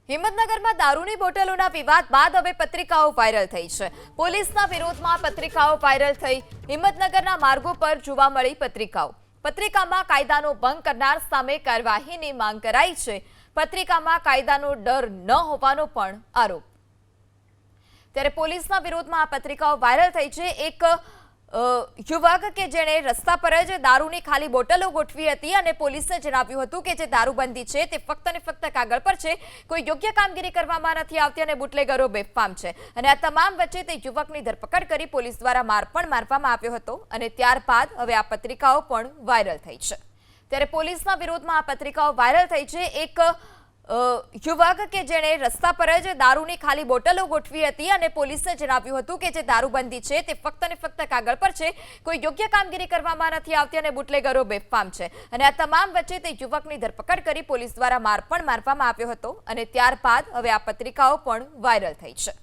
હિંમતનગરમાં દારૂની બોટલોના વિવાદ બાદ હવે પત્રિકાઓ વાયરલ થઈ છે। પોલીસના વિરોધમાં પત્રિકાઓ વાયરલ થઈ। હિંમતનગરના માર્ગો પર જોવા મળી પત્રિકાઓ। પત્રિકામાં કાયદાનો ભંગ કરનાર સામે કાર્યવાહીની માંગ કરાઈ છે। પત્રિકામાં કાયદાનો ડર ન હોવાનો પણ આરોપ। ત્યારે પોલીસના વિરોધમાં આ પત્રિકાઓ વાયરલ થઈ છે। એક યુવક કે જેણે રસ્તા પર જ દારૂની ખાલી બોટલો ગોઠવી હતી અને પોલીસને જણાવ્યું હતું કે જે દારૂબંધી છે તે ફક્ત ને ફક્ત કાગળ પર છે, કોઈ યોગ્ય કામગીરી કરવામાં નથી આવતી અને બુટલેગરો બેફામ છે। અને આ તમામ વચ્ચે તે યુવકની ધરપકડ કરી પોલીસ દ્વારા માર પણ મારવામાં આવ્યો હતો અને ત્યારબાદ હવે આ પત્રિકાઓ પણ વાયરલ થઈ છે। ત્યારે પોલીસના વિરોધમાં આ પત્રિકાઓ વાયરલ થઈ છે। એક યુવક કે જેણે રસ્તા પર જ દારૂની ખાલી બોટલો ગોઠવી હતી અને પોલીસને જણાવ્યું હતું કે જે દારૂબંધી છે તે ફક્ત ને ફક્ત કાગળ પર છે, કોઈ યોગ્ય કામગીરી કરવામાં નથી આવતી અને બુટલેગરો બેફામ છે। અને આ તમામ વચ્ચે તે યુવકની ધરપકડ કરી પોલીસ દ્વારા માર પણ મારવામાં આવ્યો હતો અને ત્યારબાદ હવે આ પત્રિકાઓ પણ વાયરલ થઈ છે।